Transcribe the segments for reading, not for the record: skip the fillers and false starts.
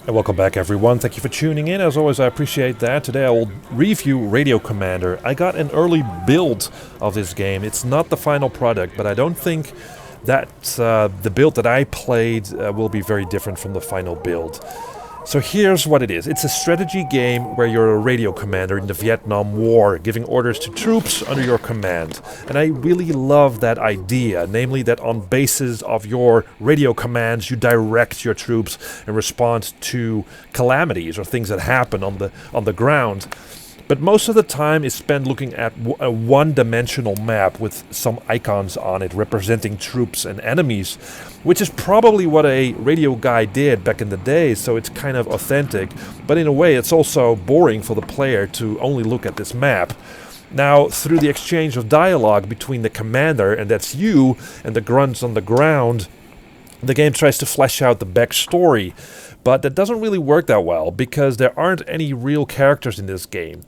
And welcome back, everyone. Thank you for tuning in. As always, I appreciate that. Today I will review Radio Commander. I got an early build of this game. It's not the final product, but I don't think that the build that I played will be very different from the final build. So here's what it is. It's a strategy game where you're a radio commander in the Vietnam War, giving orders to troops under your command. And I really love that idea, namely that on basis of your radio commands, you direct your troops and respond to calamities or things that happen on the ground. But most of the time is spent looking at a one-dimensional map with some icons on it representing troops and enemies, which is probably what a radio guy did back in the day, so it's kind of authentic. But in a way, it's also boring for the player to only look at this map. Now, through the exchange of dialogue between the commander, and that's you, and the grunts on the ground, the game tries to flesh out the backstory. But that doesn't really work that well, because there aren't any real characters in this game.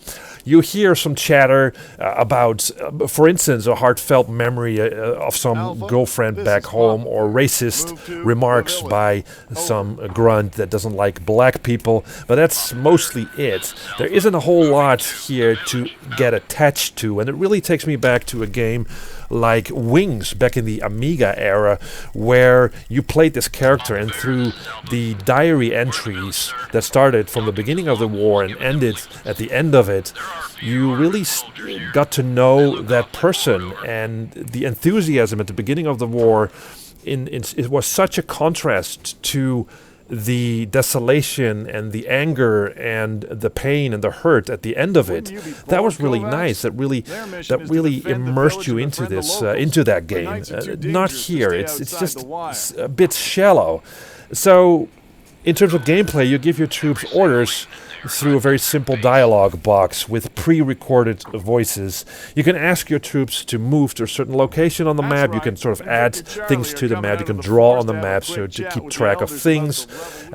You hear some chatter about, for instance, a heartfelt memory of some girlfriend back home, or racist remarks by some grunt that doesn't like black people, but that's mostly it. There isn't a whole lot here to get attached to, and it really takes me back to a game like Wings back in the Amiga era, where you played this character, and through the diary entries that started from the beginning of the war and ended at the end of it, you really got to know that person, and the enthusiasm at the beginning of the war it was such a contrast to the desolation and the anger and the pain and the hurt at the end of it. That was really nice. That really immersed you into this into that game. Not here. It's just a bit shallow. So in terms of gameplay, you give your troops orders through a very simple dialogue box with pre-recorded voices. You can ask your troops to move to a certain location on the map. You can sort of add things to the map. You can draw on the map so to keep track of things.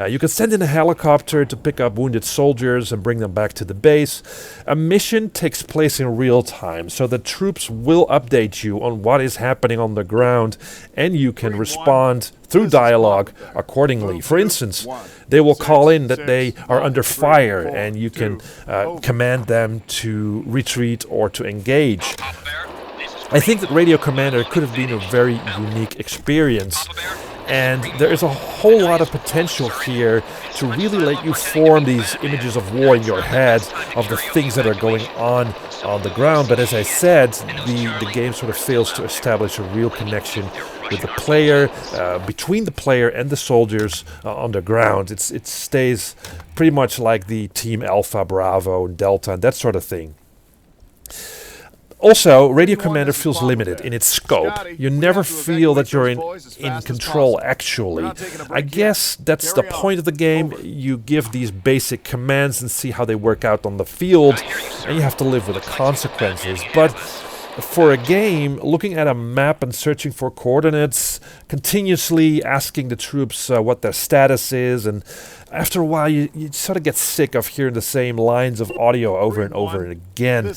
You can send in a helicopter to pick up wounded soldiers and bring them back to the base. A mission takes place in real time, so the troops will update you on what is happening on the ground, and you can respond through dialogue accordingly. For instance, they will call in that they are under fire, and you can command them to retreat or to engage. I think that Radio Commander could have been a very unique experience, and there is a whole lot of potential here to really let you form these images of war in your head, of the things that are going on the ground. But as I said, the game sort of fails to establish a real connection with the player, between the player and the soldiers on the ground. It stays pretty much like the Team Alpha, Bravo, and Delta, and that sort of thing. Also, Radio Commander feels limited in its scope. You never feel that you're in control, actually. I guess that's the point of the game. You give these basic commands and see how they work out on the field, and you have to live with the consequences. But for a game, looking at a map and searching for coordinates, continuously asking the troops what their status is, and after a while you sort of get sick of hearing the same lines of audio over and over and again.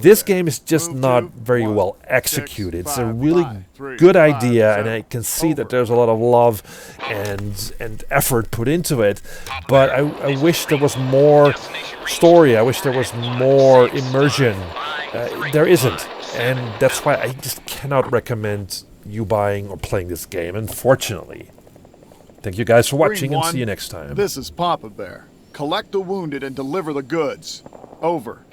This game is just not very well executed. It's a really good idea, and I can see that there's a lot of love and effort put into it, but I wish there was more story. I wish there was more immersion. There isn't. And that's why I just cannot recommend you buying or playing this game, unfortunately. Thank you guys for watching, and see you next time. This is Papa Bear. Collect the wounded and deliver the goods. Over.